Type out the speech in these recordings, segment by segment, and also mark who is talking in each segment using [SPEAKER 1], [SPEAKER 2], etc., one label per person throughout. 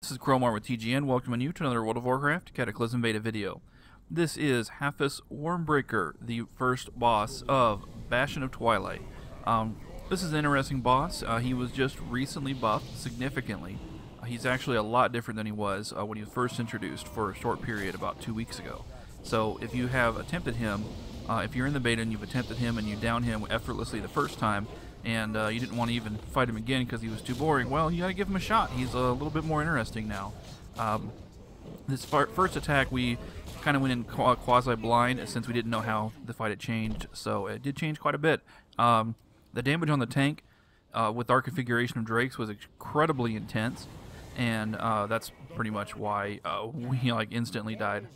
[SPEAKER 1] This is Crowmar with TGN. Welcoming you to another World of Warcraft Cataclysm beta video. This is Halfus Wyrmbreaker, the first boss of Bastion of Twilight. This is an interesting boss. He was just recently buffed significantly. He's actually a lot different than he was when he was first introduced for a short period about 2 weeks ago. So if you have attempted him, if you're in the beta and you've attempted him and you down him effortlessly the first time, and you didn't want to even fight him again because he was too boring, well, you gotta give him a shot. He's a little bit more interesting now. This first attack, we kind of went in quasi-blind since we didn't know how the fight had changed, so it did change quite a bit. The damage on the tank with our configuration of Drakes was incredibly intense, and that's pretty much why we instantly died.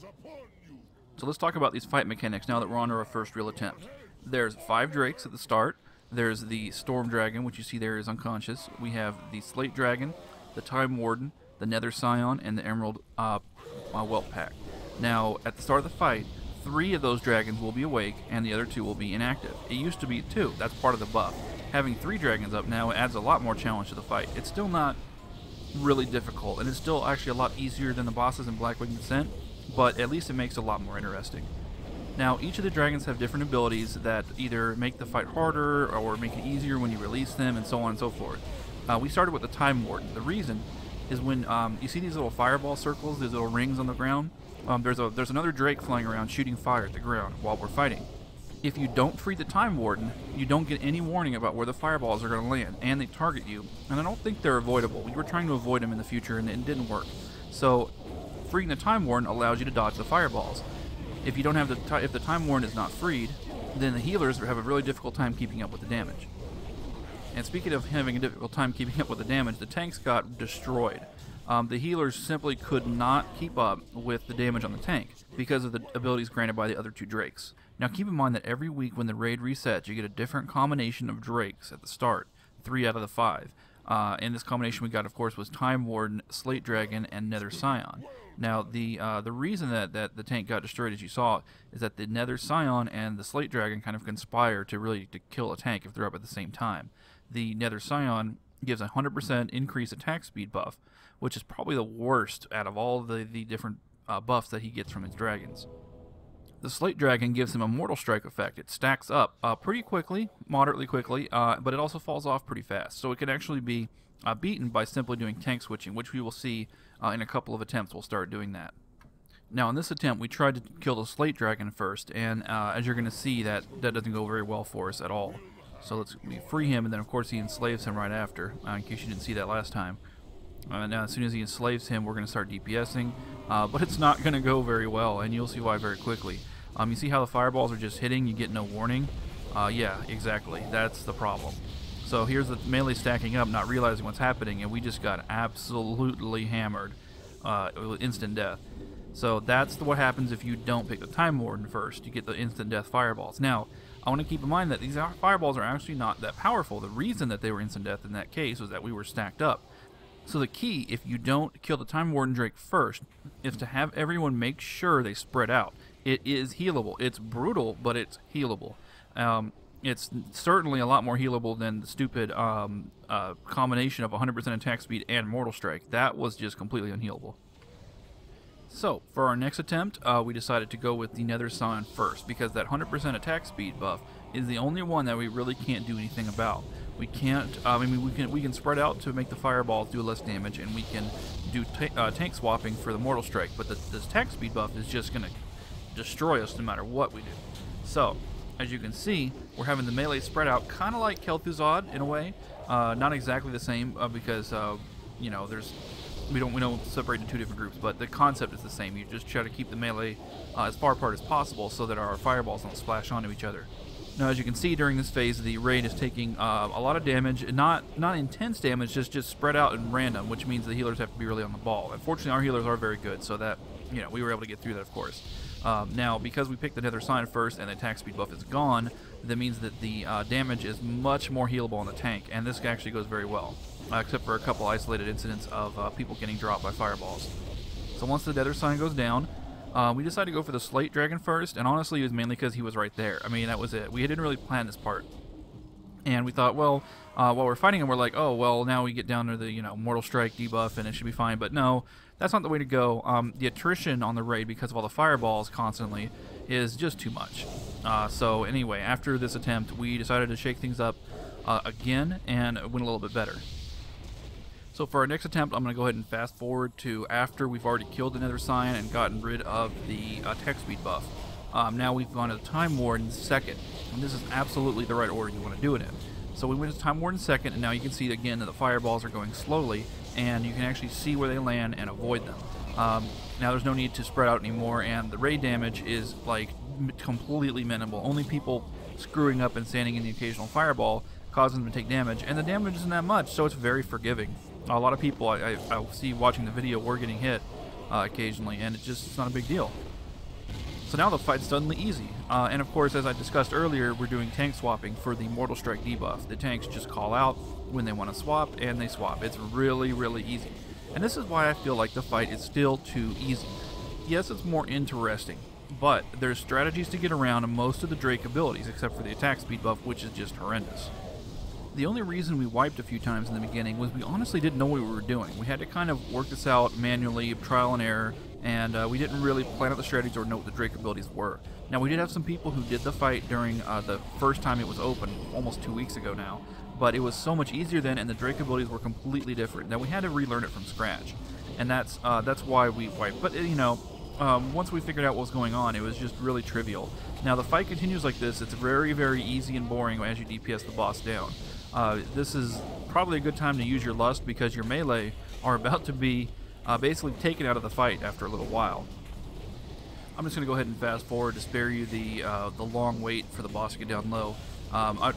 [SPEAKER 1] So let's talk about these fight mechanics now that we're on to our first real attempt. There's 5 Drakes at the start. There's the Storm Dragon, which you see there is unconscious. We have the Slate Dragon, the Time Warden, the Nether Scion, and the Emerald Whelp Pack. Now, at the start of the fight, 3 of those dragons will be awake, and the other 2 will be inactive. It used to be 2. That's part of the buff. Having 3 dragons up now adds a lot more challenge to the fight. It's still not really difficult, and it's still actually a lot easier than the bosses in Blackwing Descent, but at least it makes it a lot more interesting. Now, each of the dragons have different abilities that either make the fight harder or make it easier when you release them, and so on and so forth. We started with the Time Warden. The reason is when you see these little fireball circles, these little rings on the ground, there's another Drake flying around shooting fire at the ground while we're fighting. If you don't free the Time Warden, you don't get any warning about where the fireballs are going to land, and they target you, and I don't think they're avoidable. We were trying to avoid them in the future, and it didn't work. So, freeing the Time Warden allows you to dodge the fireballs. If you don't have if the Time Warden is not freed, then the healers have a really difficult time keeping up with the damage. And speaking of having a difficult time keeping up with the damage, the tanks got destroyed. The healers simply could not keep up with the damage on the tank because of the abilities granted by the other 2 Drakes. Now keep in mind that every week when the raid resets, you get a different combination of Drakes at the start, 3 out of the 5. And this combination we got, of course, was Time Warden, Slate Dragon, and Nether Scion. Now, the reason that the tank got destroyed, as you saw, is that the Nether Scion and the Slate Dragon kind of conspire to kill a tank if they're up at the same time. The Nether Scion gives a 100% increased attack speed buff, which is probably the worst out of all the different buffs that he gets from his dragons. The Slate Dragon gives him a Mortal Strike effect. It stacks up pretty quickly, moderately quickly, but it also falls off pretty fast. So it can actually be beaten by simply doing tank switching, which we will see in a couple of attempts. We'll start doing that. Now, in this attempt, we tried to kill the Slate Dragon first, and as you're going to see, that doesn't go very well for us at all. So we free him, and then of course he enslaves him right after, in case you didn't see that last time. Now, as soon as he enslaves him, we're going to start DPSing, but it's not going to go very well, and you'll see why very quickly. You see how the fireballs are just hitting, you get no warning? Yeah, exactly. That's the problem. So here's the melee stacking up, not realizing what's happening, and we just got absolutely hammered with instant death. So that's what happens if you don't pick the Time Warden first. You get the instant death fireballs. Now, I want to keep in mind that these fireballs are actually not that powerful. The reason that they were instant death in that case was that we were stacked up. So the key, if you don't kill the Time Warden Drake first, is to have everyone make sure they spread out. It is healable. It's brutal, but it's healable. It's certainly a lot more healable than the stupid combination of 100% attack speed and Mortal Strike. That was just completely unhealable. So, for our next attempt, we decided to go with the Nether Scion first, because that 100% attack speed buff is the only one that we really can't do anything about. We can't, we can spread out to make the fireballs do less damage, and we can do tank swapping for the Mortal Strike, but this attack speed buff is just going to destroy us no matter what we do. So, as you can see, we're having the melee spread out, kind of like Kel'Thuzad in a way. Not exactly the same because you know, we don't separate into 2 different groups, but the concept is the same. You just try to keep the melee as far apart as possible so that our fireballs don't splash onto each other. Now, as you can see, during this phase, the raid is taking a lot of damage, not intense damage, just spread out and random, which means the healers have to be really on the ball. Unfortunately, our healers are very good, so that, you know, we were able to get through that, of course. Now, because we picked the Nether Scion first and the attack speed buff is gone, that means that the damage is much more healable on the tank, and this actually goes very well, except for a couple isolated incidents of people getting dropped by fireballs. So once the Nether Scion goes down, we decided to go for the Slate Dragon first, and honestly it was mainly because he was right there. I mean, that was it. We didn't really plan this part. And we thought, well, while we're fighting him, we're like, oh, well, now we get down to the, Mortal Strike debuff and it should be fine. But no, that's not the way to go. The attrition on the raid, because of all the fireballs constantly, is just too much. So anyway, after this attempt, we decided to shake things up again and went a little bit better. So for our next attempt, I'm going to go ahead and fast forward to after we've already killed the Nether Scion and gotten rid of the attack speed buff. Now we've gone to the Time Warden second, and this is absolutely the right order you want to do it in. So we went to Time Warden second, and now you can see again that the fireballs are going slowly, and you can actually see where they land and avoid them. Now there's no need to spread out anymore, and the raid damage is like completely minimal. Only people screwing up and standing in the occasional fireball causing them to take damage, and the damage isn't that much, so it's very forgiving. A lot of people I see watching the video were getting hit occasionally, and it's not a big deal. So now the fight's suddenly easy. And of course, as I discussed earlier, we're doing tank swapping for the Mortal Strike debuff. The tanks just call out when they want to swap, and they swap. It's really, really easy. And this is why I feel like the fight is still too easy. Yes, it's more interesting, but there's strategies to get around most of the Drake abilities, except for the attack speed buff, which is just horrendous. The only reason we wiped a few times in the beginning was we honestly didn't know what we were doing. We had to kind of work this out manually, trial and error, and we didn't really plan out the strategies or know what the Drake abilities were. Now, we did have some people who did the fight during the first time it was open, almost 2 weeks ago now, but it was so much easier then, and the Drake abilities were completely different. Now, we had to relearn it from scratch, and that's why we wiped. But, once we figured out what was going on, it was just really trivial. Now, the fight continues like this. It's very, very easy and boring as you DPS the boss down. This is probably a good time to use your lust, because your melee are about to be basically taken out of the fight after a little while. I'm just going to go ahead and fast forward to spare you the long wait for the boss to get down low.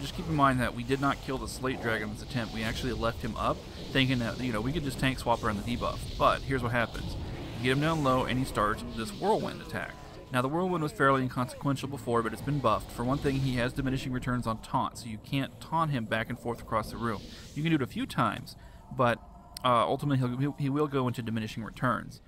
[SPEAKER 1] Just keep in mind that we did not kill the Slate Dragon in this attempt. We actually left him up, thinking that we could just tank swap around the debuff. But here's what happens: you get him down low, and he starts this whirlwind attack. Now, the whirlwind was fairly inconsequential before, but it's been buffed. For one thing, he has diminishing returns on taunt, so you can't taunt him back and forth across the room. You can do it a few times, but ultimately he will go into diminishing returns.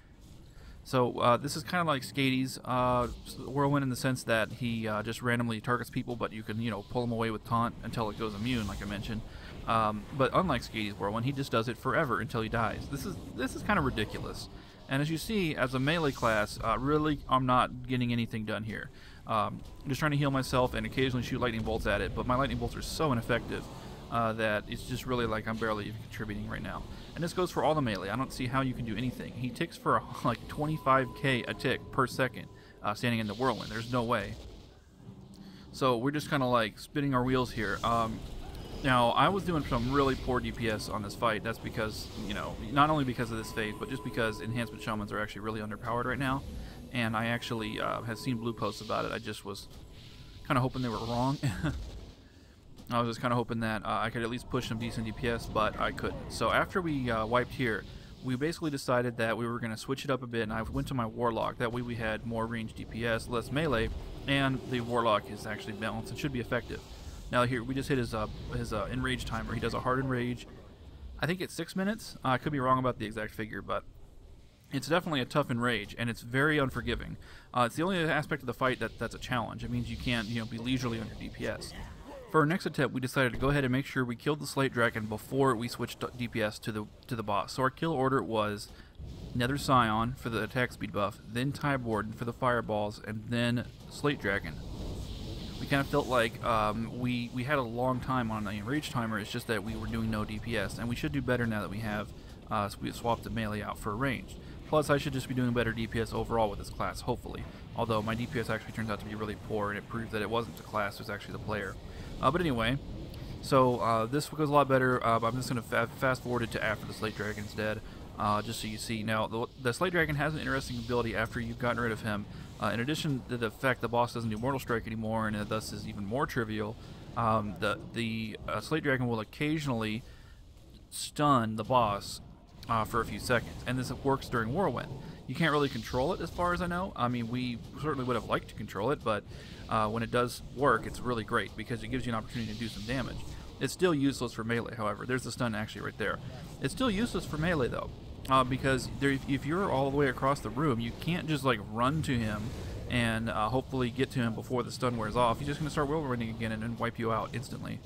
[SPEAKER 1] So this is kind of like Skady's whirlwind in the sense that he just randomly targets people, but you can pull him away with taunt until it goes immune, like I mentioned. But unlike Skady's whirlwind, he just does it forever until he dies. This is kind of ridiculous. And as you see, as a melee class, really I'm not getting anything done here. I'm just trying to heal myself and occasionally shoot lightning bolts at it, but my lightning bolts are so ineffective that it's just really like I'm barely even contributing right now. And this goes for all the melee. I don't see how you can do anything. He ticks for like 25k a tick per second standing in the whirlwind. There's no way. So we're just kind of like spinning our wheels here. Now, I was doing some really poor DPS on this fight. That's because, not only because of this phase, but just because Enhancement Shamans are actually really underpowered right now. And I actually have seen blue posts about it. I just was kind of hoping they were wrong. I was just kind of hoping that I could at least push some decent DPS, but I couldn't. So after we wiped here, we basically decided that we were going to switch it up a bit, and I went to my Warlock. That way we had more range DPS, less melee, and the Warlock is actually balanced and should be effective. Now here, we just hit his enrage timer. He does a hard enrage. I think it's 6 minutes. I could be wrong about the exact figure, but it's definitely a tough enrage, and it's very unforgiving. It's the only aspect of the fight that's a challenge. It means you can't be leisurely on your DPS. For our next attempt, we decided to go ahead and make sure we killed the Slate Dragon before we switched DPS to the boss. So our kill order was Nether Scion for the attack speed buff, then Time Warden for the fireballs, and then Slate Dragon. We kind of felt like we had a long time on the enrage timer. It's just that we were doing no DPS, and we should do better now that we have we swapped the melee out for ranged. Plus, I should just be doing better DPS overall with this class, hopefully. Although my DPS actually turns out to be really poor, and it proves that it wasn't the class, it was actually the player. But anyway, so this goes a lot better. I'm just going to fast forward it to after the Slate Dragon's dead, just so you see. Now, the Slate Dragon has an interesting ability after you've gotten rid of him. In addition to the fact the boss doesn't do Mortal Strike anymore, and it thus is even more trivial, the Slate Dragon will occasionally stun the boss for a few seconds, and this works during Whirlwind. You can't really control it as far as I know. I mean, we certainly would have liked to control it, but when it does work, it's really great because it gives you an opportunity to do some damage. It's still useless for melee, however. There's the stun actually right there. It's still useless for melee, though. Because if you're all the way across the room, you can't just like run to him and hopefully get to him before the stun wears off. He's just going to start whirlwinding again and then wipe you out instantly.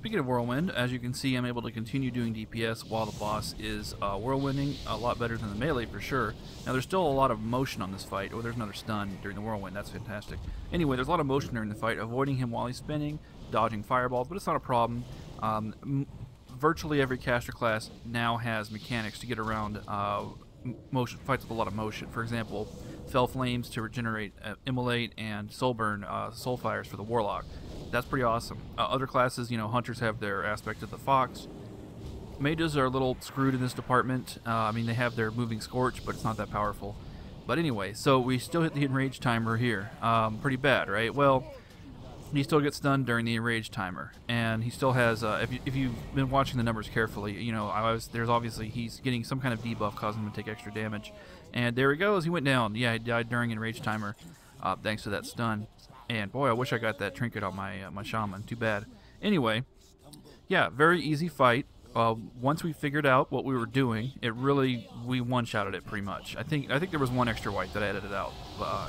[SPEAKER 1] speaking of Whirlwind, as you can see, I'm able to continue doing DPS while the boss is Whirlwinding, a lot better than the melee for sure. Now, there's still a lot of motion on this fight. Oh, there's another stun during the Whirlwind. That's fantastic. Anyway, there's a lot of motion during the fight, avoiding him while he's spinning, dodging fireballs, but it's not a problem. Virtually every caster class now has mechanics to get around motion fights with a lot of motion. For example, Fell Flames to regenerate Immolate, and Soulburn Soulfires for the Warlock. That's pretty awesome. Other classes, you know, Hunters have their aspect of the Fox. Mages are a little screwed in this department. I mean, they have their Moving Scorch, but it's not that powerful. But anyway, so we still hit the Enrage timer here. Pretty bad, right? Well, he still gets stunned during the Enrage timer, and he still has. If you've been watching the numbers carefully, you know there's obviously he's getting some kind of debuff causing him to take extra damage, and there he goes. He went down. Yeah, he died during Enrage timer, thanks to that stun. And boy, I wish I got that trinket on my my shaman. Too bad. Anyway, yeah, very easy fight. Once we figured out what we were doing, we one-shotted it pretty much. I think there was one extra wipe that I edited out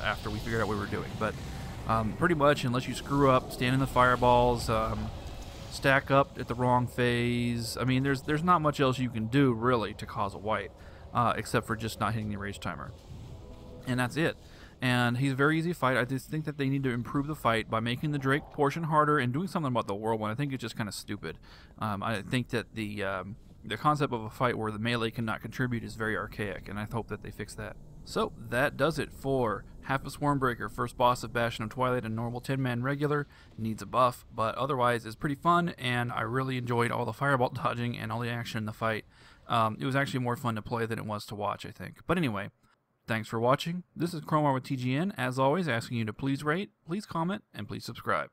[SPEAKER 1] after we figured out what we were doing, but pretty much, unless you screw up, stand in the fireballs, stack up at the wrong phase. I mean, there's not much else you can do really to cause a wipe, except for just not hitting the rage timer, and that's it. And he's a very easy fight. I just think that they need to improve the fight by making the Drake portion harder and doing something about the Whirlwind. I think it's just kind of stupid. I think that the concept of a fight where the melee cannot contribute is very archaic, and I hope that they fix that. So that does it for Halfus Wyrmbreaker, first boss of Bastion of Twilight, a normal 10-man regular. Needs a buff, but otherwise it's pretty fun, and I really enjoyed all the fireball dodging and all the action in the fight. It was actually more fun to play than it was to watch, I think. But anyway, thanks for watching. This is Cromar with TGN, as always, asking you to please rate, please comment, and please subscribe.